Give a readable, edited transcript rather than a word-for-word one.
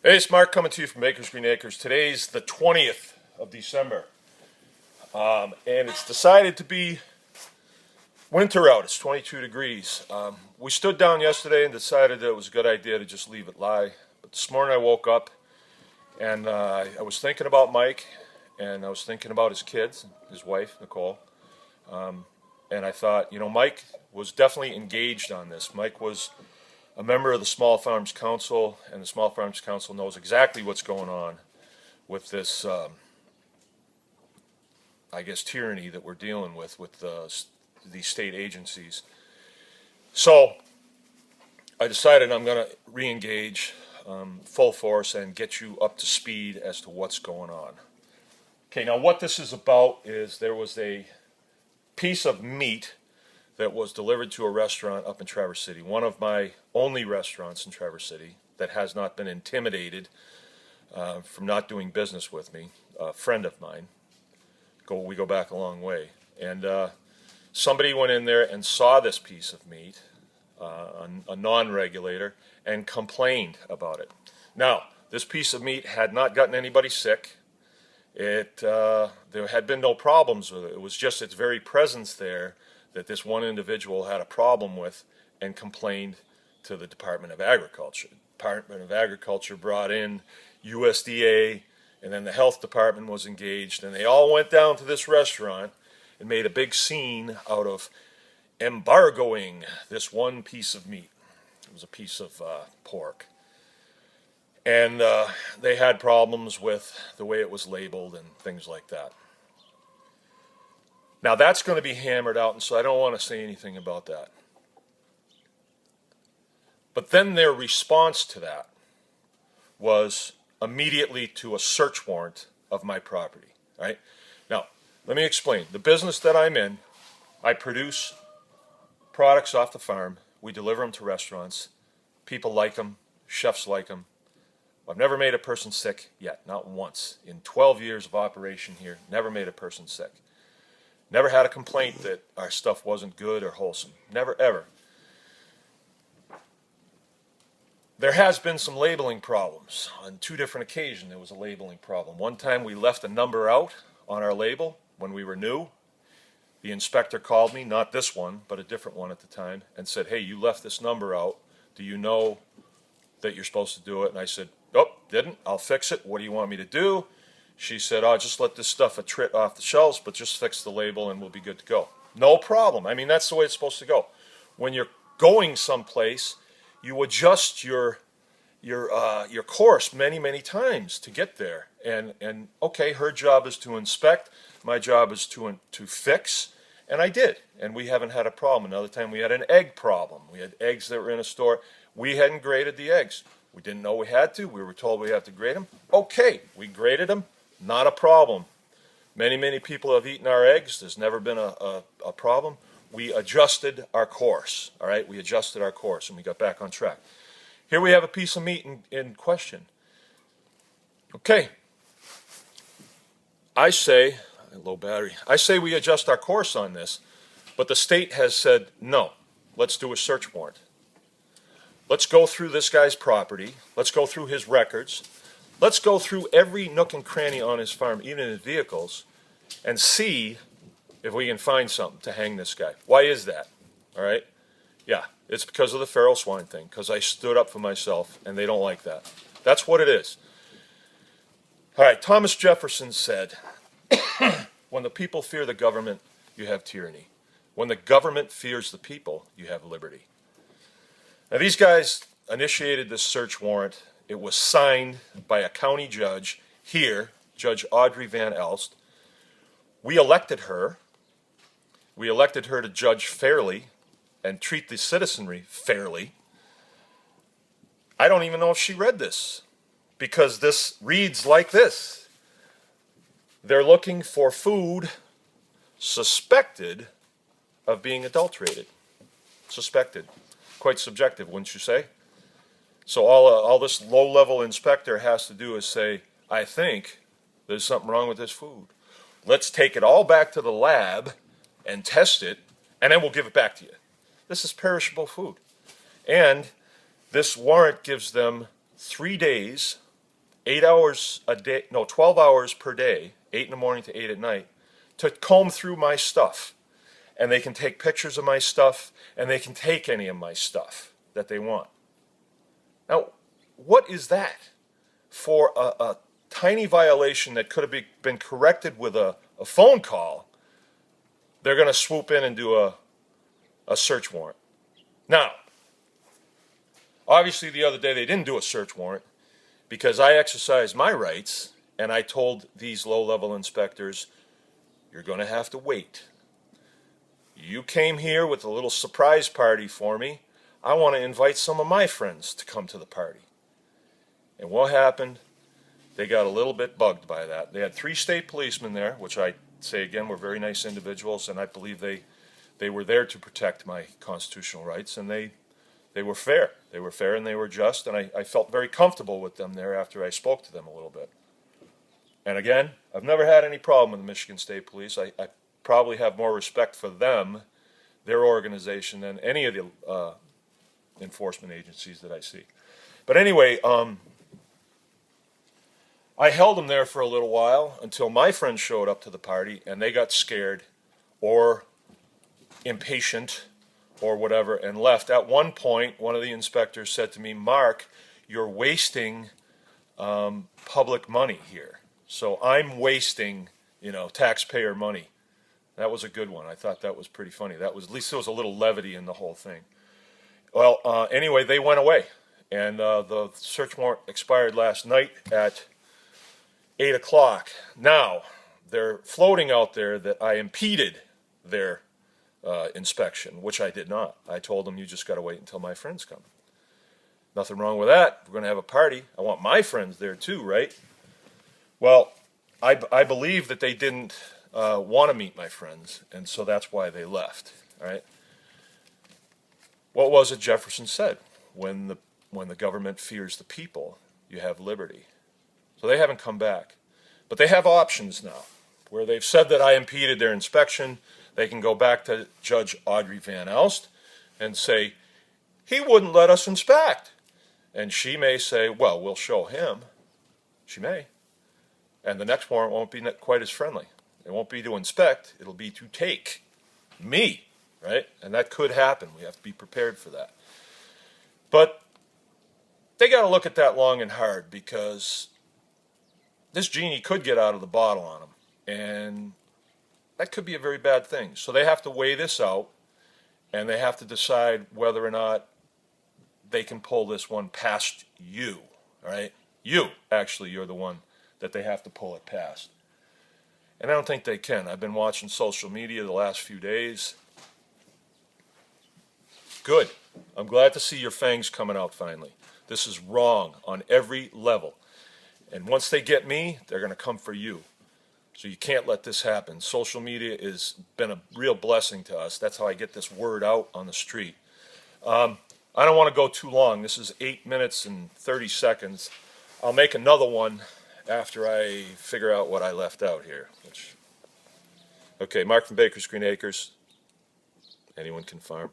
Hey, it's Mark coming to you from Baker's Green Acres. Today's the 20th of December, and it's decided to be winter out. It's 22 degrees. We stood down yesterday and decided that it was a good idea to just leave it lie. But this morning I woke up and I was thinking about Mike, and I was thinking about his kids, his wife, Nicole. And I thought, Mike was definitely engaged on this. Mike was a member of the Small Farms Council, and the Small Farms Council knows exactly what's going on with this, tyranny that we're dealing with these state agencies. So I decided I'm going to re-engage full force and get you up to speed as to what's going on. Okay, now what this is about is there was a piece of meat that was delivered to a restaurant up in Traverse City, one of my only restaurants in Traverse City that has not been intimidated from not doing business with me, a friend of mine. We go back a long way. And somebody went in there and saw this piece of meat, a non-regulator, and complained about it. Now, this piece of meat had not gotten anybody sick. There had been no problems with it. It was just its very presence there that this one individual had a problem with and complained to the Department of Agriculture. The Department of Agriculture brought in USDA, and then the health department was engaged, and they all went down to this restaurant and made a big scene out of embargoing this one piece of meat. It was a piece of pork. And they had problems with the way it was labeled and things like that. Now that's going to be hammered out, and so I don't want to say anything about that. But then their response to that was immediately to a search warrant of my property. Right? Now, let me explain. The business that I'm in, I produce products off the farm. We deliver them to restaurants. People like them. Chefs like them. I've never made a person sick yet, not once. In 12 years of operation here, never made a person sick. Never had a complaint that our stuff wasn't good or wholesome. Never, ever. There has been some labeling problems. On 2 different occasions there was a labeling problem. One time we left a number out on our label when we were new. The inspector called me, not this one, but a different one at the time, and said, "Hey, you left this number out. Do you know that you're supposed to do it?" And I said, "Nope, didn't. I'll fix it. What do you want me to do?" She said, "Oh, just let this stuff attrit off the shelves, but just fix the label and we'll be good to go." No problem. I mean, that's the way it's supposed to go. When you're going someplace, you adjust your course many times to get there. And okay, her job is to inspect. My job is to fix. And I did. And we haven't had a problem. Another time we had an egg problem. We had eggs that were in a store. We hadn't graded the eggs. We didn't know we had to. We were told we had to grade them. Okay, we graded them. Not a problem. Many people have eaten our eggs. There's never been a problem. We adjusted our course. All right, we adjusted our course and we got back on track. Here we have a piece of meat in question. Okay. I say, low battery, I say we adjust our course on this, but the state has said, no, let's do a search warrant. Let's go through this guy's property. Let's go through his records. Let's go through every nook and cranny on his farm, even his vehicles, and see if we can find something to hang this guy. Why is that? All right? Yeah, it's because of the feral swine thing, because I stood up for myself, and they don't like that. That's what it is. All right, Thomas Jefferson said, when the people fear the government, you have tyranny. When the government fears the people, you have liberty. Now, these guys initiated this search warrant. It was signed by a county judge here, Judge Audrey Van Elst. We elected her. We elected her to judge fairly and treat the citizenry fairly. I don't even know if she read this, because this reads like this. They're looking for food suspected of being adulterated. Suspected. Quite subjective, wouldn't you say? So all this low-level inspector has to do is say, I think there's something wrong with this food. Let's take it all back to the lab and test it, and then we'll give it back to you. This is perishable food. And this warrant gives them 3 days 8 hours a day, no, 12 hours per day, 8 in the morning to 8 at night, to comb through my stuff. And they can take pictures of my stuff, and they can take any of my stuff that they want. Now, what is that? For a tiny violation that could have been corrected with a phone call, they're going to swoop in and do a search warrant. Now, obviously the other day they didn't do a search warrant because I exercised my rights and I told these low-level inspectors, you're going to have to wait. You came here with a little surprise party for me. I want to invite some of my friends to come to the party. And what happened? They got a little bit bugged by that. They had 3 state policemen there, which I say again were very nice individuals, and I believe they were there to protect my constitutional rights, and they were fair. They were fair and they were just, and I felt very comfortable with them there after I spoke to them a little bit. And again, I've never had any problem with the Michigan State Police. I probably have more respect for them, their organization, than any of the enforcement agencies that I see. But anyway, I held them there for a little while until my friends showed up to the party and they got scared or impatient or whatever and left. At one point, one of the inspectors said to me, Mark, you're wasting public money here. So I'm wasting, taxpayer money. That was a good one. I thought that was pretty funny. At least there was a little levity in the whole thing. Well, anyway, they went away. And the search warrant expired last night at 8 o'clock. Now, they're floating out there that I impeded their inspection, which I did not. I told them, you just got to wait until my friends come. Nothing wrong with that. We're going to have a party. I want my friends there too, right? Well, I believe that they didn't want to meet my friends, and so that's why they left, all right? What was it Jefferson said? When the government fears the people, you have liberty. So they haven't come back. But they have options now, where they've said that I impeded their inspection. They can go back to Judge Audrey Van Elst and say, he wouldn't let us inspect. And she may say, well, we'll show him. She may. And the next warrant won't be quite as friendly. It won't be to inspect, it'll be to take me, right? And that could happen. We have to be prepared for that. But they got to look at that long and hard, because this genie could get out of the bottle on them, and that could be a very bad thing. So they have to weigh this out, and they have to decide whether or not they can pull this one past you, all right? You, actually, you're the one that they have to pull it past. And I don't think they can. I've been watching social media the last few days. Good. I'm glad to see your fangs coming out finally. This is wrong on every level. And once they get me, they're going to come for you. So you can't let this happen. Social media has been a real blessing to us. That's how I get this word out on the street. I don't want to go too long. This is 8 minutes and 30 seconds. I'll make another one after I figure out what I left out here. Okay, Mark from Baker's Green Acres. Anyone can farm.